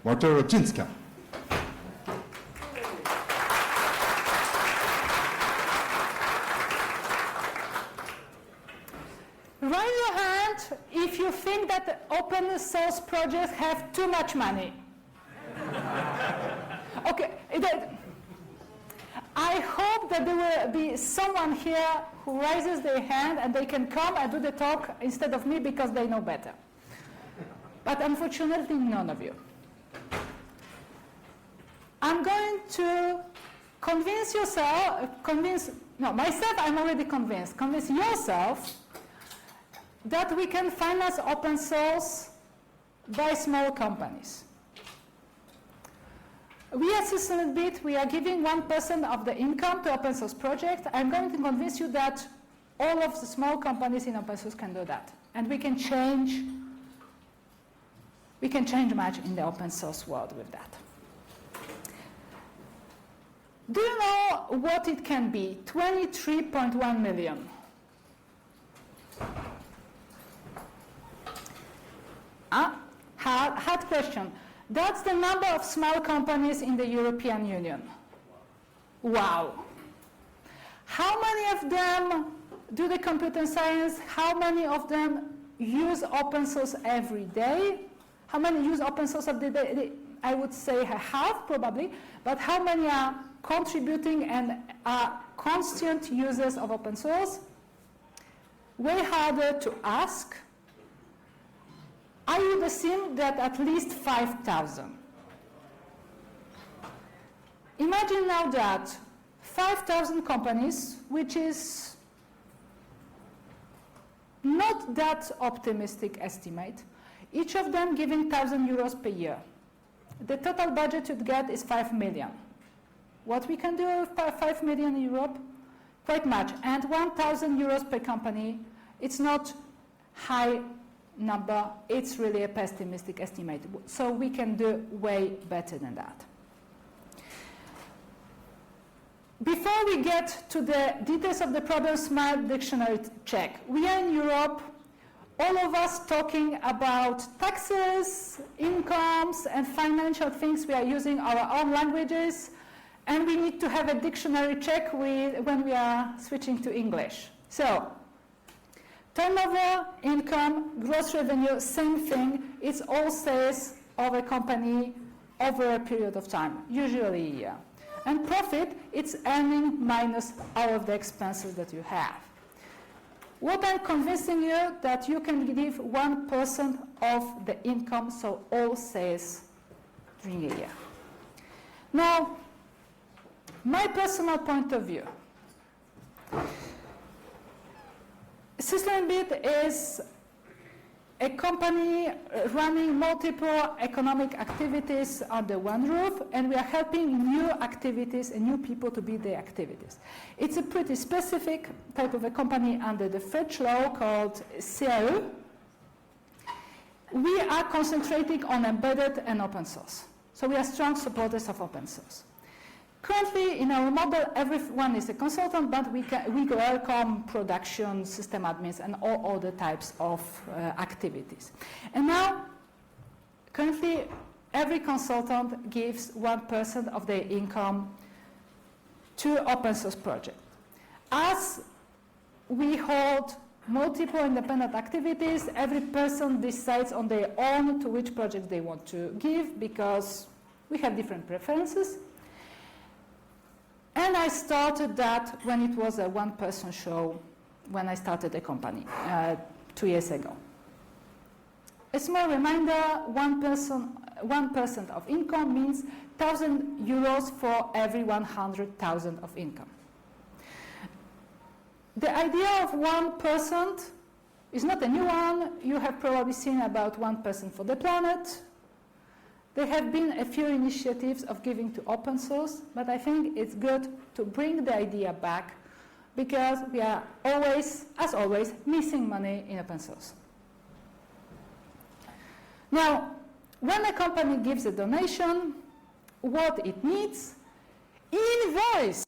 Walter Rodzinska. Raise your hand if you think that open source projects have too much money. Okay. I hope that there will be someone here who raises their hand and they can come and do the talk instead of me because they know better. But unfortunately, none of you. I'm going to convince myself, I'm already convinced. Convince yourself that we can finance open source by small companies. We at Syslinbit, we are giving 1% of the income to open source project. I'm going to convince you that all of the small companies in open source can do that. And we can change much in the open source world with that. Do you know what it can be? 23.1 million. Hard question. That's the number of small companies in the European Union. Wow. How many of them do the computer science? How many of them use open source every day? How many use open source of the day? I would say half probably, but how many are contributing and are constant users of open source? Way harder to ask. I would assume that at least 5,000. Imagine now that 5,000 companies, which is not that optimistic estimate, each of them giving 1,000 euros per year. The total budget you'd get is 5 million. What we can do with 5 million in Europe? Quite much. And 1,000 euros per company, it's not high number, it's really a pessimistic estimate. So we can do way better than that. Before we get to the details of the problem, smart dictionary check. We are in Europe, all of us talking about taxes, incomes, and financial things. We are using our own languages, and we need to have a dictionary check when we are switching to English. So, turnover, income, gross revenue, same thing. It's all sales of a company over a period of time, usually a year. And profit, it's earning minus all of the expenses that you have. What I'm convincing you that you can give 1% of the income, so all sales during a year. Now, my personal point of view. Syslinbit is a company running multiple economic activities under one roof, and we are helping new activities and new people to build their activities. It's a pretty specific type of a company under the French law called CAE. We are concentrating on embedded and open source. So we are strong supporters of open source. Currently, in our model, everyone is a consultant, but we welcome production, system admins, and all other types of activities. And now, currently, every consultant gives 1% of their income to open source project. As we hold multiple independent activities, every person decides on their own to which project they want to give, because we have different preferences. And I started that when it was a one-person show, when I started the company 2 years ago. A small reminder, 1% of income means 1,000 euros for every 100,000 of income. The idea of 1% is not a new one. You have probably seen about 1% for the planet. There have been a few initiatives of giving to open source, but I think it's good to bring the idea back because we are always, as always, missing money in open source. Now, when a company gives a donation, what it needs? Invoice.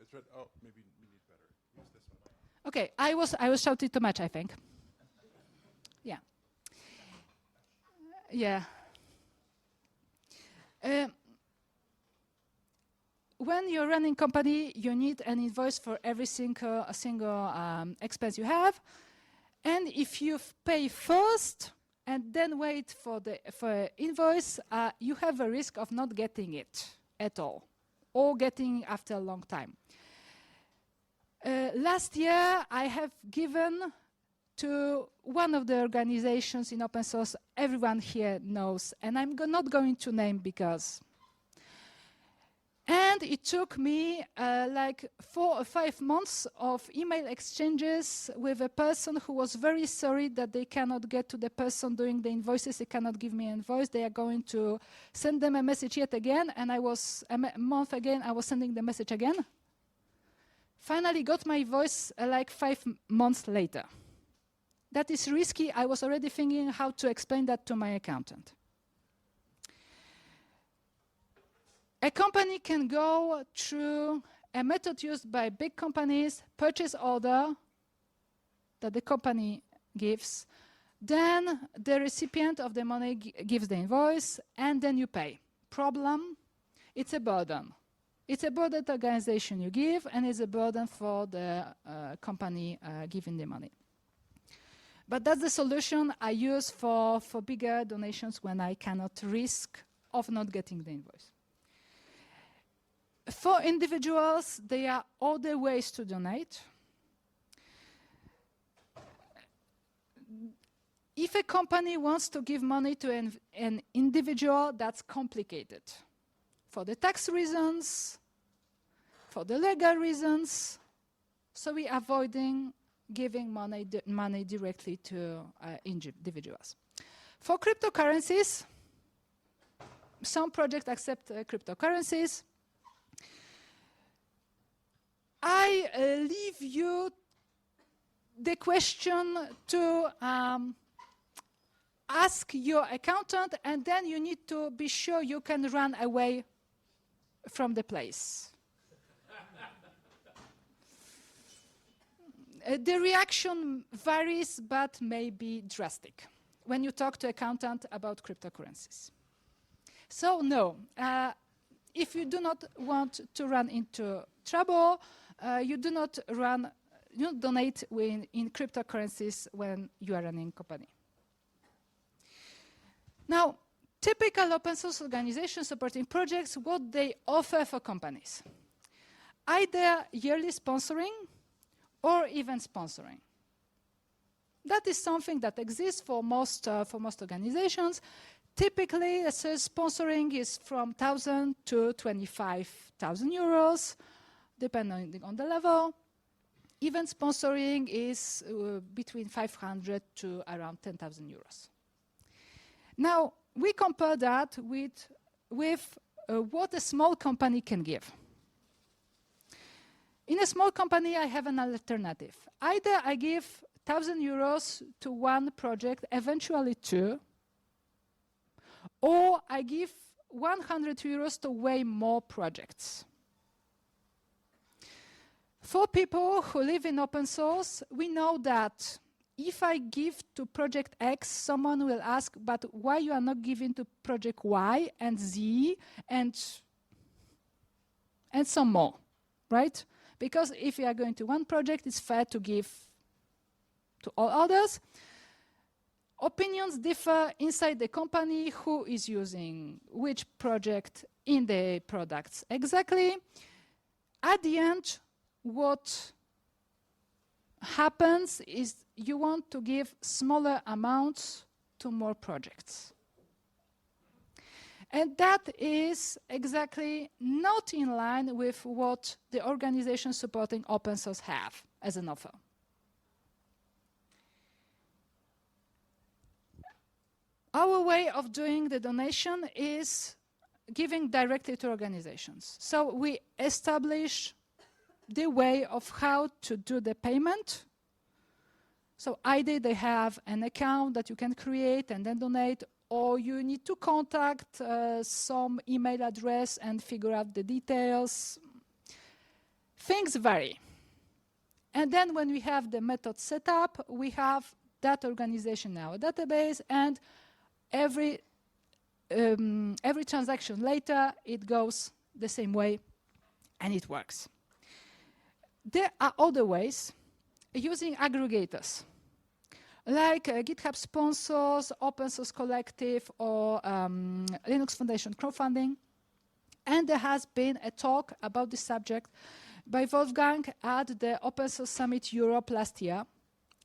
It's red. Oh, maybe we need better. Use this one. Okay, I was shouting too much, I think. Yeah. Yeah. When you're running company, you need an invoice for every single expense you have. And if you pay first and then wait for invoice, you have a risk of not getting it at all, or getting after a long time. Last year, I have given to one of the organizations in open source everyone here knows, and I'm not going to name because. And it took me like 4 or 5 months of email exchanges with a person who was very sorry that they cannot get to the person doing the invoices. They cannot give me an invoice. They are going to send them a message yet again. And I was, a month again, I was sending the message again. Finally got my voice like 5 months later. That is risky. I was already thinking how to explain that to my accountant. A company can go through a method used by big companies, purchase order that the company gives, then the recipient of the money gives the invoice, and then you pay. Problem, it's a burden. It's a burden to the organization you give, and it's a burden for the company giving the money. But that's the solution I use for bigger donations when I cannot risk of not getting the invoice. For individuals, there are other ways to donate. If a company wants to give money to an individual, that's complicated. For the tax reasons, for the legal reasons, so we are avoiding giving money directly to individuals. For cryptocurrencies, some projects accept cryptocurrencies. I leave you the question to ask your accountant, and then you need to be sure you can run away from the place. The reaction varies, but may be drastic when you talk to accountant about cryptocurrencies. So no, if you do not want to run into trouble, you do not donate in cryptocurrencies when you are running a company. Now, typical open source organizations supporting projects, what they offer for companies. Either yearly sponsoring or event sponsoring. That is something that exists for most organizations. Typically, sponsoring is from 1,000 to 25,000 euros, depending on the level. Event sponsoring is between 500 to around 10,000 euros. Now, we compare that with what a small company can give. In a small company, I have an alternative. Either I give 1,000 euros to one project, eventually two, or I give 100 euros to way more projects. For people who live in open source, we know that if I give to project X, someone will ask, but why you are not giving to project Y and Z and some more, right? Because if you are going to one project, it's fair to give to all others. Opinions differ inside the company, who is using which project in the products exactly. At the end, what happens is you want to give smaller amounts to more projects. And that is exactly not in line with what the organizations supporting open source have as an offer. Our way of doing the donation is giving directly to organizations. So we establish the way of how to do the payment. So either they have an account that you can create and then donate, or you need to contact some email address and figure out the details. things vary. And then when we have the method set up, we have that organization in our database, and every transaction later, it goes the same way, and it works. There are other ways using aggregators, like GitHub sponsors, Open Source Collective, or Linux Foundation crowdfunding. And there has been a talk about this subject by Wolfgang at the Open Source Summit Europe last year.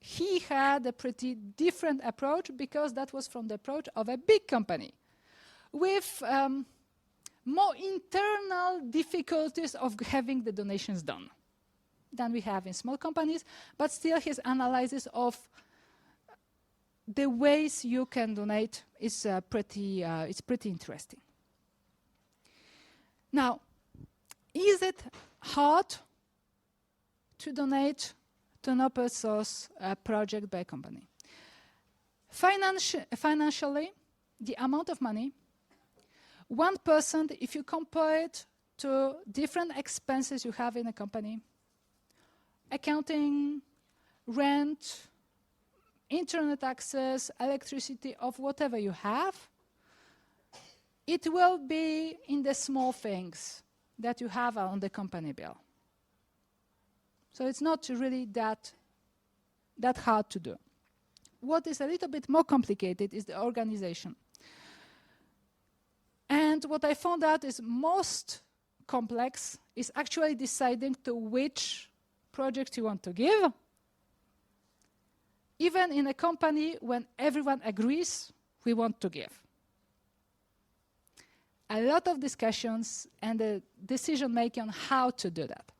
He had a pretty different approach because that was from the approach of a big company with more internal difficulties of having the donations done than we have in small companies, but still his analysis of the ways you can donate is pretty interesting. Now, is it hard to donate to an open source project by a company? Financially, the amount of money, 1%, if you compare it to different expenses you have in a company, accounting, rent, internet access, electricity, of whatever you have, it will be in the small things that you have on the company bill. So it's not really that hard to do. What is a little bit more complicated is the organization. And what I found out is most complex is actually deciding to which project you want to give. Even in a company when everyone agrees, we want to give. A lot of discussions and the decision making on how to do that.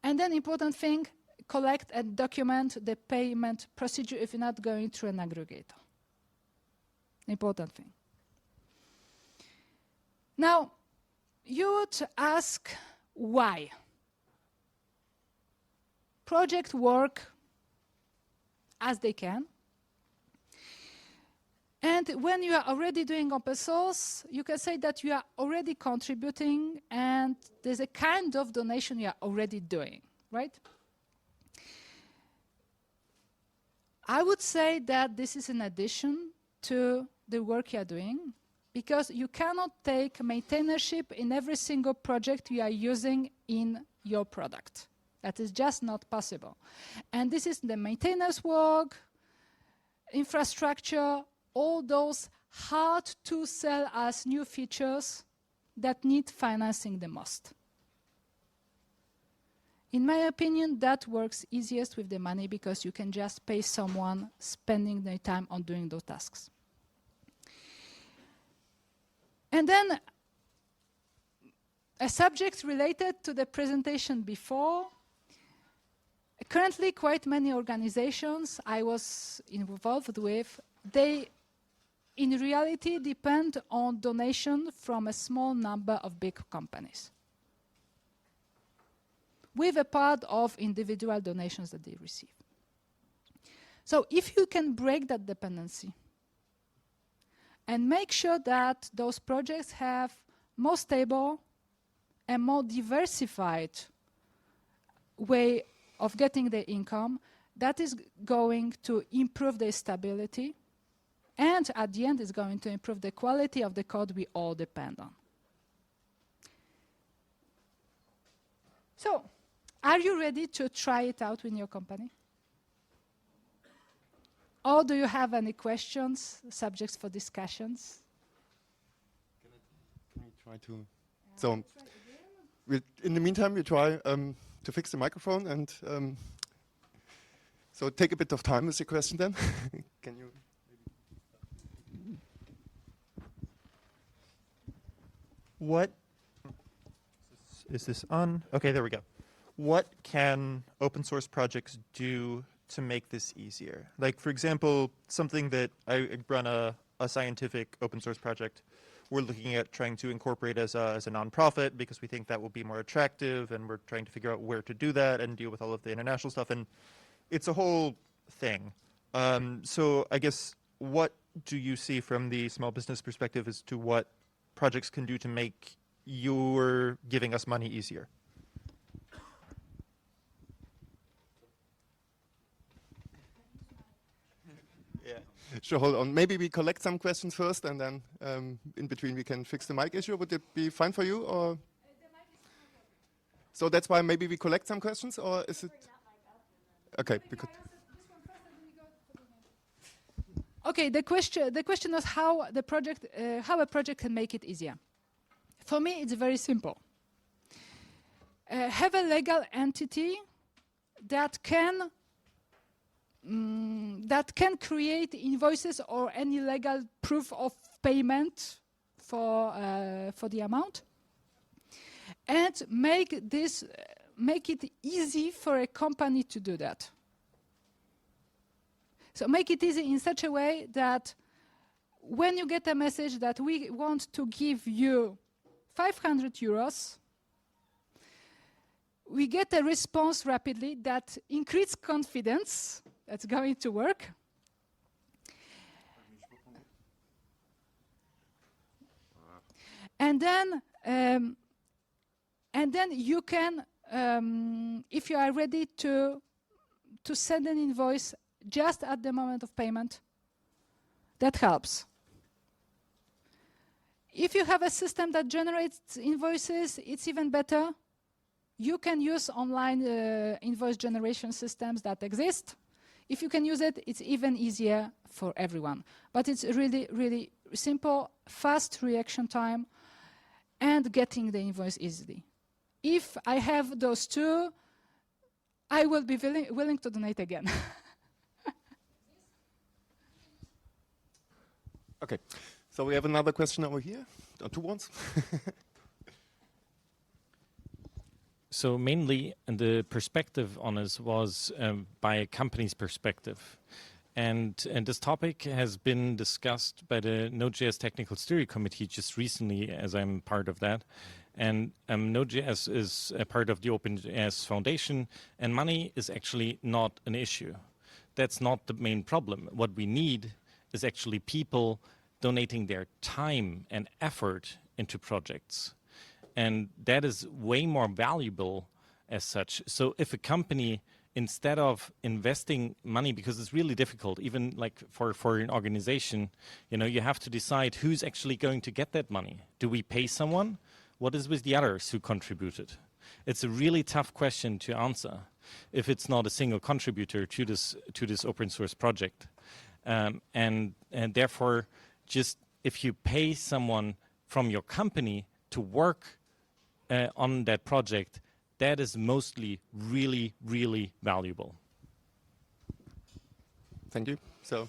And then important thing, collect and document the payment procedure if you're not going through an aggregator. Important thing. Now, you would ask why. Project work as they can. And when you are already doing open source, you can say that you are already contributing and there's a kind of donation you are already doing, right? I would say that this is an addition to the work you are doing, because you cannot take maintainership in every single project you are using in your product. That is just not possible. And this is the maintainers work, infrastructure, all those hard to sell as new features that need financing the most. In my opinion, that works easiest with the money because you can just pay someone spending their time on doing those tasks. And then a subject related to the presentation before. Currently, quite many organizations I was involved with, they in reality depend on donation from a small number of big companies, with a part of individual donations that they receive. So if you can break that dependency and make sure that those projects have more stable and more diversified way of getting their income, that is going to improve their stability, and at the end is going to improve the quality of the code we all depend on. So, are you ready to try it out in your company? Or do you have any questions, subjects for discussions? Can we try to? So, in the meantime, we try to fix the microphone, and so take a bit of time with the question. Then, can you? What is this on? Okay, there we go. What can open source projects do to make this easier? Like, for example, something that I run a scientific open source project. We're looking at trying to incorporate as a nonprofit because we think that will be more attractive, and we're trying to figure out where to do that and deal with all of the international stuff. And it's a whole thing. So I guess, what do you see from the small business perspective as to what projects can do to make your giving us money easier? Sure, hold on. Maybe we collect some questions first, and then in between we can fix the mic issue. Would it be fine for you, or? So that's why maybe we collect some questions, or is it? Okay, because. Okay, the question was how a project can make it easier. For me, it's very simple. Have a legal entity that can create invoices or any legal proof of payment for the amount, and make it easy for a company to do that. So make it easy in such a way that when you get a message that we want to give you 500 euros, we get a response rapidly that increases confidence that's going to work. And then you can, if you are ready to send an invoice just at the moment of payment, that helps. If you have a system that generates invoices, it's even better. You can use online invoice generation systems that exist. If you can use it, it's even easier for everyone. But it's really, really simple, fast reaction time, and getting the invoice easily. If I have those two, I will be willing to donate again. Okay, so we have another question over here, or two ones. So mainly the perspective on us was by a company's perspective. And this topic has been discussed by the Node.js Technical Steering Committee just recently, as I'm part of that. And Node.js is a part of the OpenJS Foundation, and money is actually not an issue. That's not the main problem. What we need is actually people donating their time and effort into projects. And that is way more valuable as such. So if a company, instead of investing money, because it's really difficult, even like for an organization, you have to decide who's actually going to get that money. Do we pay someone? What is with the others who contributed? It's a really tough question to answer if it's not a single contributor to this open source project. And therefore, just if you pay someone from your company to work on that project, that is mostly really, really valuable. Thank you. So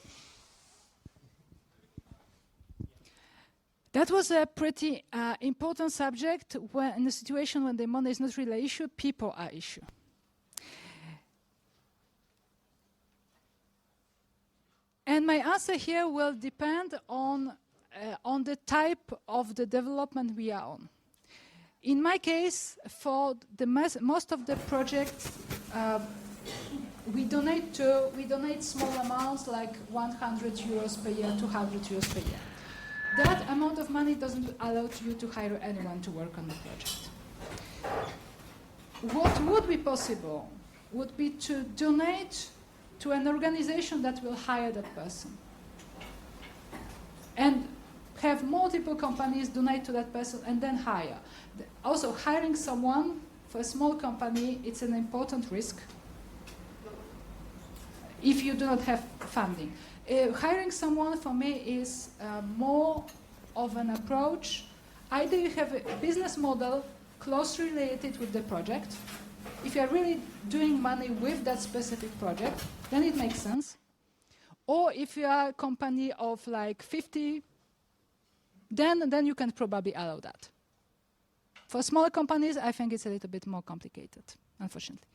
that was a pretty important subject in a situation when the money is not really an issue, people are issue. And my answer here will depend on the type of the development we are on. In my case, for the most of the projects, we donate small amounts like 100 euros per year, 200 euros per year. That amount of money doesn't allow you to hire anyone to work on the project. What would be possible would be to donate to an organization that will hire that person. And have multiple companies donate to that person and then hire. Also, hiring someone for a small company, it's an important risk if you do not have funding. Hiring someone for me is more of an approach. Either you have a business model closely related with the project. If you're really doing money with that specific project, then it makes sense. Or if you are a company of like 50, then you can probably allow that. For smaller companies, I think it's a little bit more complicated, unfortunately.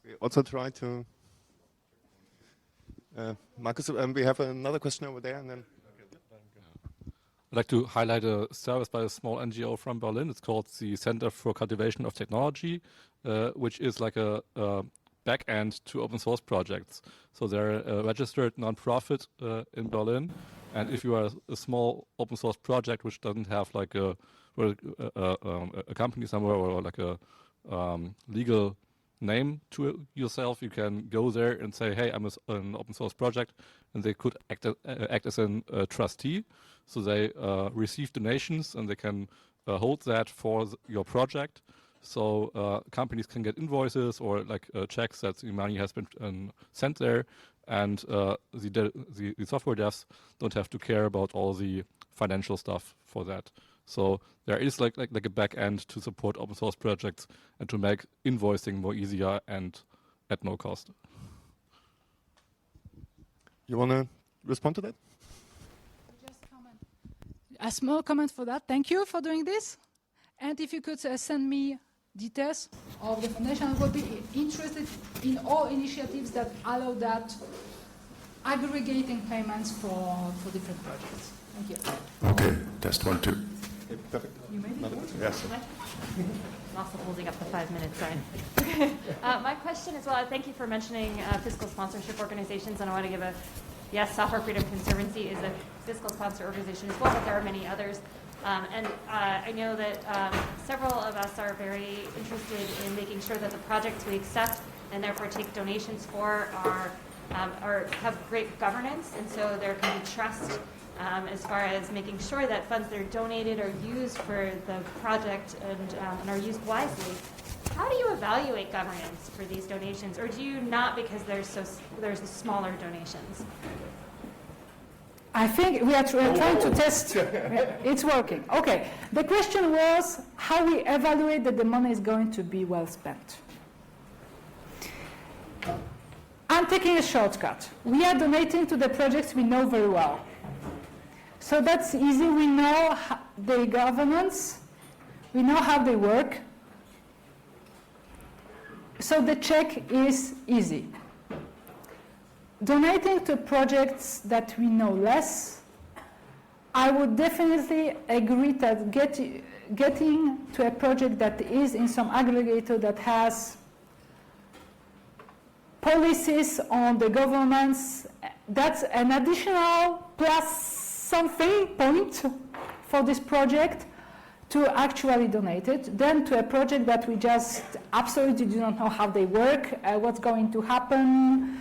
We also try to... Marcus, we have another question over there, and then... I'd like to highlight a service by a small NGO from Berlin. It's called the Center for Cultivation of Technology, which is like a back end to open source projects. So they're a registered non-profit in Berlin. And if you are a small open source project which doesn't have like a company somewhere or like a legal name to yourself. You can go there and say, hey, I'm an open source project, and they could act as a trustee. So they receive donations and they can hold that for your project. So companies can get invoices or like checks that the money has been sent there, and the software devs don't have to care about all the financial stuff for that. So there is like a back end to support open source projects and to make invoicing more easier and at no cost. You want to respond to that? A small comment for that. Thank you for doing this. And if you could send me details of the foundation, I would be interested in all initiatives that allow that aggregating payments for different projects. Thank you. Okay, test 1, 2. Okay, perfect. You made it work? Yes. I'm also holding up the 5-minute sign. My question is, well, thank you for mentioning fiscal sponsorship organizations, and I want to give yes, Software Freedom Conservancy is a fiscal sponsor organization as well, but there are many others. I know that several of us are very interested in making sure that the projects we accept and therefore take donations for have great governance, and so there can be trust as far as making sure that funds that are donated are used for the project and are used wisely. How do you evaluate governance for these donations, or do you not because there's smaller donations? I think we are trying to test. It's working. Okay. The question was how we evaluate that the money is going to be well spent. I'm taking a shortcut. We are donating to the projects we know very well. So that's easy. We know the governance. We know how they work. So the check is easy. Donating to projects that we know less, I would definitely agree that getting to a project that is in some aggregator that has policies on the governance, that's an additional plus something point for this project to actually donate it. Then to a project that we just absolutely do not know how they work, what's going to happen,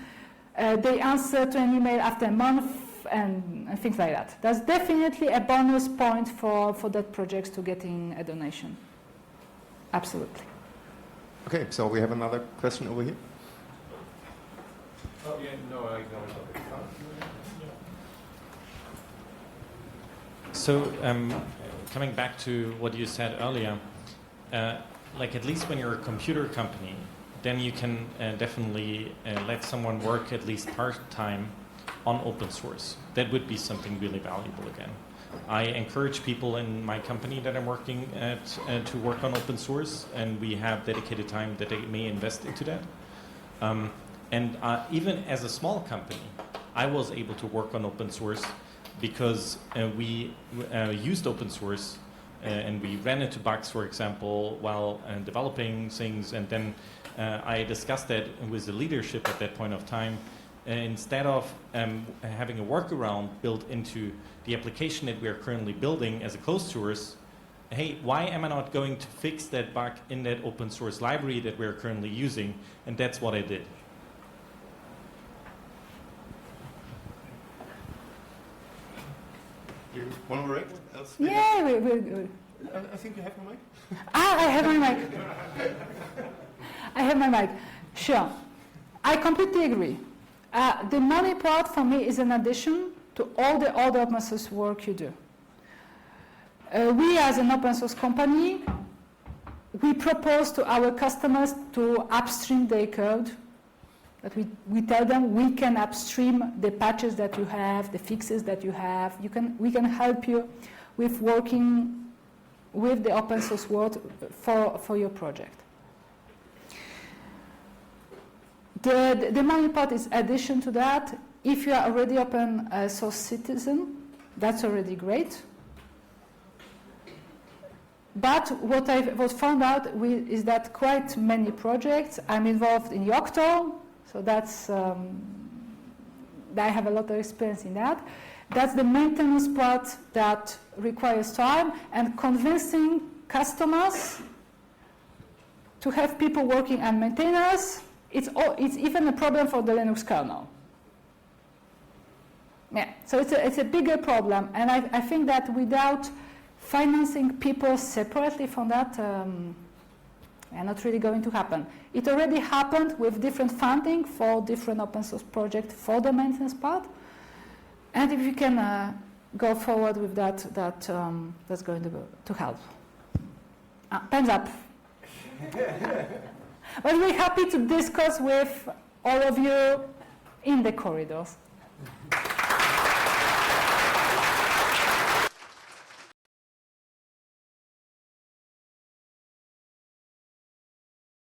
they answer to an email after a month, and things like that. That's definitely a bonus point for that project to getting a donation. Absolutely. Okay, so we have another question over here. Oh, yeah, no, I know. So coming back to what you said earlier, like at least when you're a computer company, then you can definitely let someone work at least part-time on open source. That would be something really valuable again. I encourage people in my company that I'm working at to work on open source, and we have dedicated time that they may invest into that. And even as a small company, I was able to work on open source because we used open source and we ran into bugs, for example, while developing things, and then I discussed that with the leadership at that point of time. Instead of having a workaround built into the application that we are currently building as a closed source, hey, why am I not going to fix that bug in that open source library that we're currently using? And that's what I did. You want to react? Yeah, I think you have your mic. I have my mic. I have my mic. Sure. I completely agree. The money part for me is an addition to all the other open source work you do. We as an open source company, we propose to our customers to upstream their code. That we tell them we can upstream the patches that you have, the fixes that you have. We can help you with working with the open source world for your project. The money part is addition to that. If you are already open source citizen, that's already great. But what I found out is that quite many projects, I'm involved in Yocto, so that's, I have a lot of experience in that. That's the maintenance part that requires time, and convincing customers to have people working on maintainers. It's even a problem for the Linux kernel. Yeah, so it's a bigger problem, and I think that without financing people separately from that, not really going to happen. It already happened with different funding for different open source projects for the maintenance part, and if you can go forward with that, that's going to help. Time's up. But we're happy to discuss with all of you in the corridors.